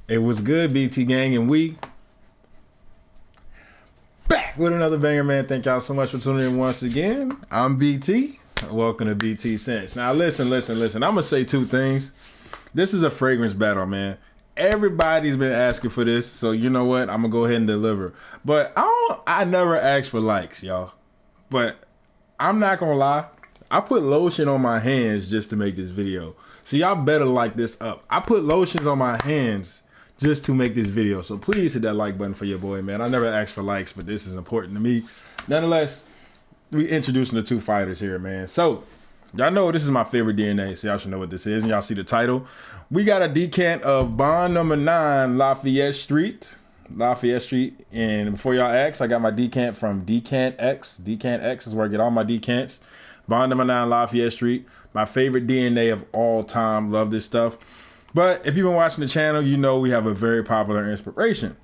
It was good, BT gang, and we back with another banger, man. Thank y'all so much for tuning in once again. I'm BT. Welcome to BT Sense. Now, listen. I'm gonna say two things. This is a fragrance battle, man. Everybody's been asking for this, so you know what? I'm gonna go ahead and deliver. But I never ask for likes, y'all. But I'm not gonna lie. I put lotion on my hands just to make this video. So y'all better like this up. I put lotions on my hands just to make this video. So please hit that like button for your boy, man. I never asked for likes, but this is important to me. Nonetheless, we introducing the two fighters here, man. So y'all know this is my favorite DNA, so y'all should know what this is. And y'all see the title. We got a decant of Bond number 9, Lafayette Street. And before y'all ask, I got my decant from Decant X. Decant X is where I get all my decants. Bond number 9, Lafayette Street. My favorite DNA of all time. Love this stuff. But if you've been watching the channel, you know we have a very popular inspiration.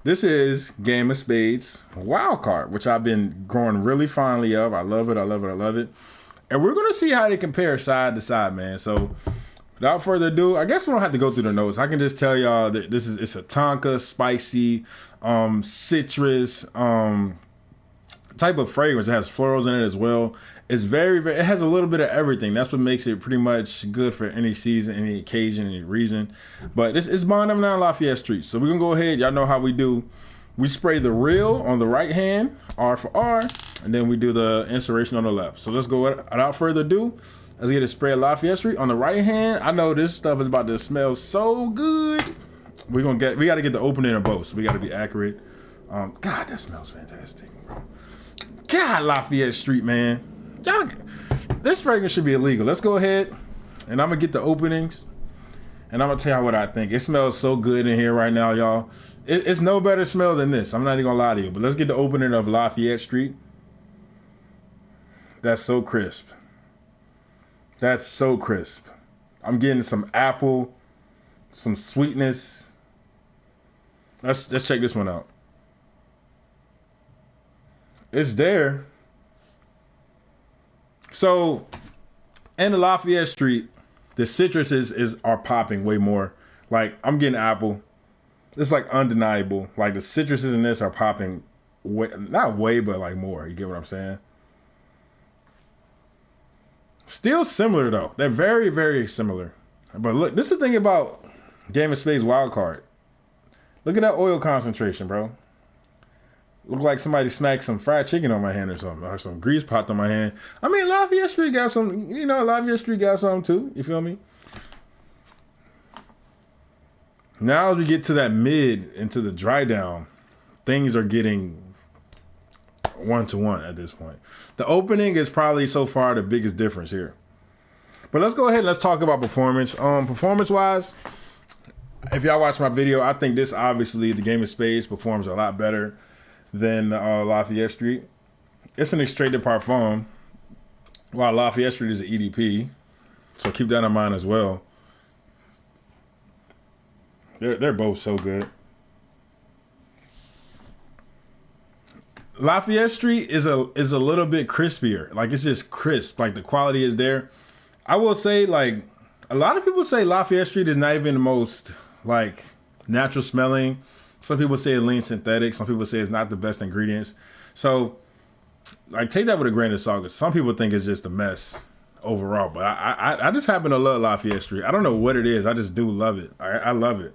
This is Game of Spades Wildcard, which I've been growing really fondly of. I love it. And we're going to see how they compare side to side, man. So without further ado, I guess we don't have to go through the notes. I can just tell y'all that it's a tonka, spicy, citrus type of fragrance. It has florals in it as well. It's very, it has a little bit of everything. That's what makes it pretty much good for any season, any occasion, any reason. But this is Bond number 9, Lafayette Street. So we're going to go ahead. Y'all know how we do. We spray the real on the right hand, R for R, and then we do the inspiration on the left. So let's go without further ado. Let's get a spray of Lafayette Street on the right hand. I know this stuff is about to smell so good. We got to get the opening of both, so we got to be accurate. God, that smells fantastic, bro. God, Lafayette Street, man. Y'all, this fragrance should be illegal. Let's go ahead, and I'm gonna get the openings, and I'm gonna tell you what I think. It smells so good in here right now, y'all. It's no better smell than this. I'm not even gonna lie to you, but let's get the opening of Lafayette Street. That's so crisp. That's so crisp. I'm getting some apple, some sweetness. Let's check this one out. It's there. So, in the Lafayette Street, the citruses are popping way more. Like, I'm getting apple. It's like undeniable. Like, the citruses in this are popping way, not way, but like more. You get what I'm saying? Still similar, though. They're very, very similar. But look, this is the thing about Game of Spades Wildcard. Look at that oil concentration, bro. Look like somebody smacked some fried chicken on my hand or something, or some grease pot on my hand. I mean, Lafayette Street got some, Lafayette Street got something too. You feel me? Now as we get to that mid into the dry down, things are getting 1-to-1 at this point. The opening is probably so far the biggest difference here. But let's go ahead and let's talk about performance. Performance-wise, if y'all watch my video, I think this obviously, the Game of Spades performs a lot better than Lafayette Street. It's an extrait de parfum, while Lafayette Street is an EDP. So keep that in mind as well. They're both so good. Lafayette Street is a little bit crispier. Like, it's just crisp. Like, the quality is there. I will say, like, a lot of people say Lafayette Street is not even the most, like, natural smelling. Some people say it leans synthetic. Some people say it's not the best ingredients. So, like, take that with a grain of salt. 'Cause some people think it's just a mess overall. But I just happen to love Lafayette Street. I don't know what it is. I just do love it. I love it.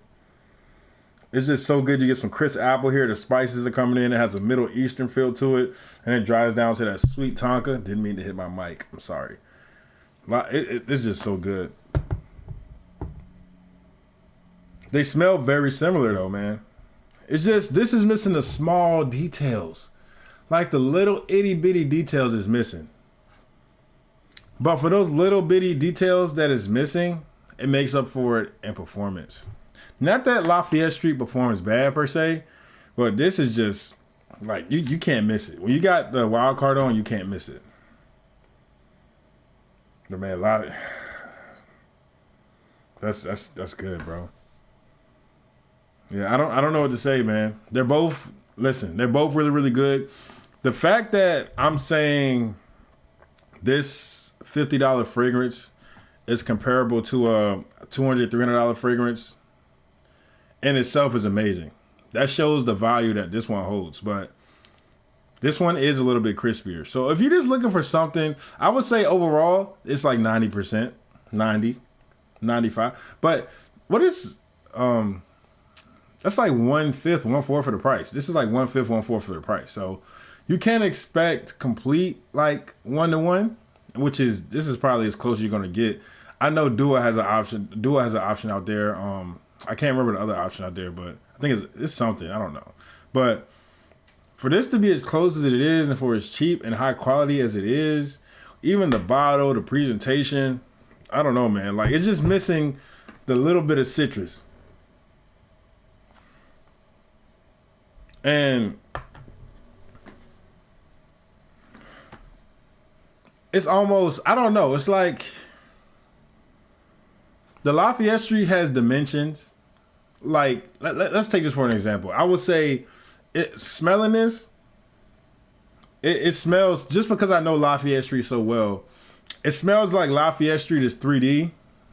It's just so good. You get some crisp apple here. The spices are coming in. It has a Middle Eastern feel to it. And it dries down to that sweet tonka. Didn't mean to hit my mic. I'm sorry. It's just so good. They smell very similar, though, man. It's just, this is missing the small details. Like, the little itty bitty details is missing. But for those little bitty details that is missing, it makes up for it in performance. Not that Lafayette Street performs bad per se, but this is just, like, you can't miss it. When you got the wild card on, you can't miss it. But man, that's good, bro. Yeah, I don't know what to say, man. They're both really, really good. The fact that I'm saying this $50 fragrance is comparable to a $200, $300 fragrance in itself is amazing. That shows the value that this one holds. But this one is a little bit crispier. So if you're just looking for something, I would say overall, it's like 90%, 90, 95. But what is, that's like 1/5, 1/4 for the price. This is like 1/5, 1/4 for the price. So you can't expect complete like 1-to-1, this is probably as close as you're going to get. I know Dua has an option out there. I can't remember the other option out there, but I think it's something. I don't know. But for this to be as close as it is and for as cheap and high quality as it is, even the bottle, the presentation, I don't know, man. Like, it's just missing the little bit of citrus. And it's almost, I don't know. It's like the Lafayette Street has dimensions. Like, let's take this for an example. I would say, smelling this, it smells, just because I know Lafayette Street so well, it smells like Lafayette Street is 3D,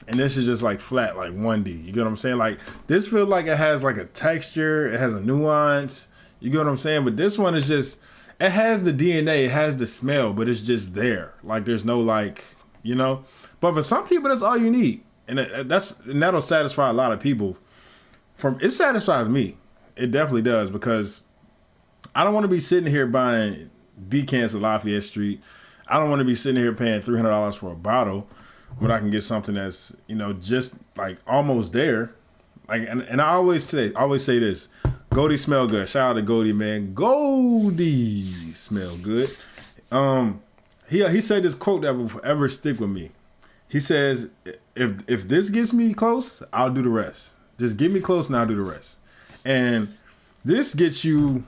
and this is just like flat, like 1D. You get what I'm saying? Like, this feels like it has like a texture, it has a nuance. You get what I'm saying? But this one is just, it has the DNA, it has the smell, but it's just there. Like, there's no like, you know? But for some people, that's all you need. And that'll satisfy a lot of people. It satisfies me. It definitely does, because I don't want to be sitting here buying decants of Lafayette Street. I don't want to be sitting here paying $300 for a bottle when I can get something that's, you know, just like almost there. Like, and I always say this. Goldie smell good. Shout out to Goldie, man. Goldie smell good. He said this quote that will forever stick with me. He says, if this gets me close, I'll do the rest. Just get me close and I'll do the rest. And this gets you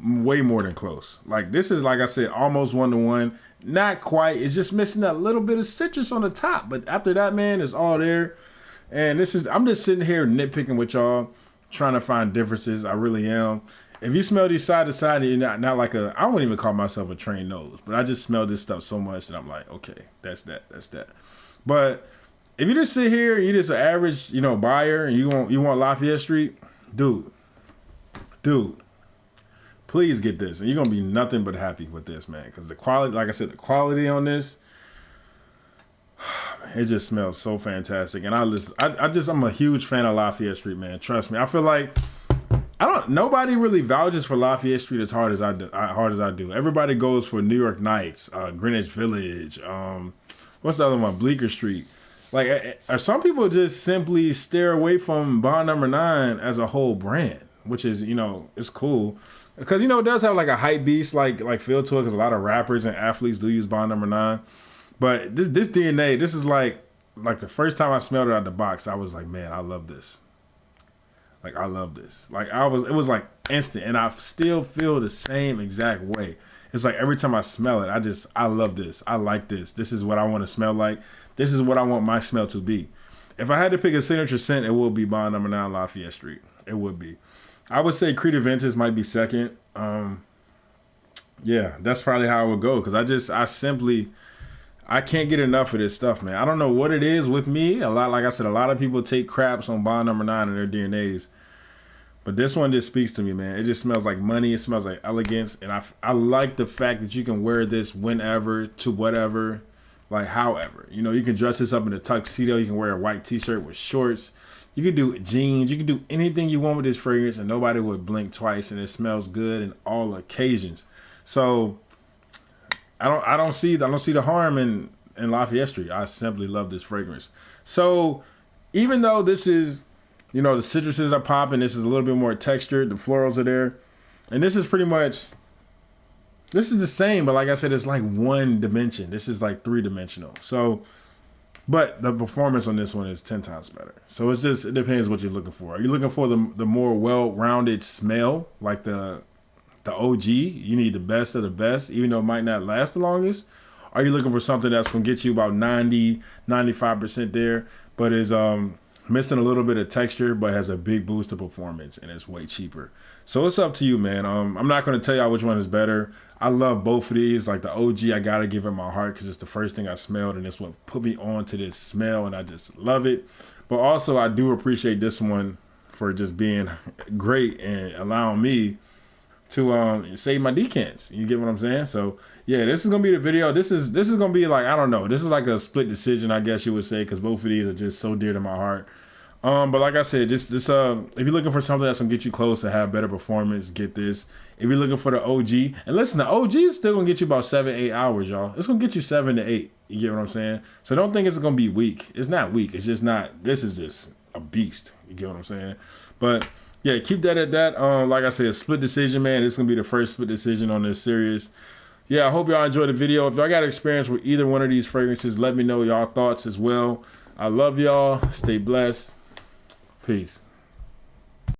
way more than close. Like, this is, like I said, almost 1-to-1. Not quite. It's just missing that little bit of citrus on the top. But after that, man, it's all there. And I'm just sitting here nitpicking with y'all, trying to find differences. I really am. If you smell these side to side, and you're not like I wouldn't even call myself a trained nose, but I just smell this stuff so much that I'm like, okay, that's that. But if you just sit here and you're just an average, you know, buyer, and you want Lafayette Street, dude, please get this, and you're gonna be nothing but happy with this, man. Because the quality, like I said, the quality on this, it just smells so fantastic. And I'm a huge fan of Lafayette Street, man. Trust me. I feel like nobody really vouches for Lafayette Street as hard as I do. Everybody goes for New York Nights, Greenwich Village, what's the other one? Bleecker Street. Like, some people just simply stare away from Bond Number 9 as a whole brand, which is, you know, it's cool. Because, you know, it does have like a hype beast like feel to it, because a lot of rappers and athletes do use Bond Number 9. But this DNA, this is like the first time I smelled it out of the box, I was like, man, I love this. Like, I love this. Like, it was like instant, and I still feel the same exact way. It's like every time I smell it, I love this. I like this. This is what I want to smell like. This is what I want my smell to be. If I had to pick a signature scent, it would be Bond Number 9 Lafayette Street. It would be. I would say Creed Aventus might be second. Yeah, that's probably how I would go, because I can't get enough of this stuff, man. I don't know what it is with me. Like I said, a lot of people take craps on Bond Number 9 in their DNAs. But this one just speaks to me, man. It just smells like money. It smells like elegance. And I like the fact that you can wear this whenever to whatever, like however. You know, you can dress this up in a tuxedo. You can wear a white t-shirt with shorts. You can do jeans. You can do anything you want with this fragrance, and nobody would blink twice. And it smells good in all occasions. So I don't see the harm in Lafayette Street. I simply love this fragrance. So even though this is, you know, the citruses are popping, this is a little bit more textured, the florals are there, and this is the same, but like I said, it's like one dimension. This is like 3-dimensional. So, but the performance on this one is 10 times better. So it depends what you're looking for. Are you looking for the more well-rounded smell, like the OG? You need the best of the best, even though it might not last the longest. Are you looking for something that's going to get you about 90, 95% there, but is missing a little bit of texture, but has a big boost of performance, and it's way cheaper? So it's up to you, man. I'm not going to tell y'all which one is better. I love both of these. Like the OG, I got to give it my heart, because it's the first thing I smelled, and it's what put me on to this smell, and I just love it. But also, I do appreciate this one for just being great and allowing me to save my decants. You get what I'm saying? So yeah, this is gonna be the video. This is gonna be like, I don't know. This is like a split decision, I guess you would say, because both of these are just so dear to my heart. But like I said, just if you're looking for something that's gonna get you close to have better performance, get this. If you're looking for the OG, and listen, the OG is still gonna get you about 7-8 hours, y'all. It's gonna get you 7 to 8. You get what I'm saying? So don't think it's gonna be weak. It's not weak. It's just not. This is just a beast. You get what I'm saying? But yeah, keep that at that. Like I said, split decision, man. This is gonna be the first split decision on this series. Yeah, I hope y'all enjoyed the video. If y'all got experience with either one of these fragrances, let me know y'all thoughts as well. I love y'all. Stay blessed. Peace.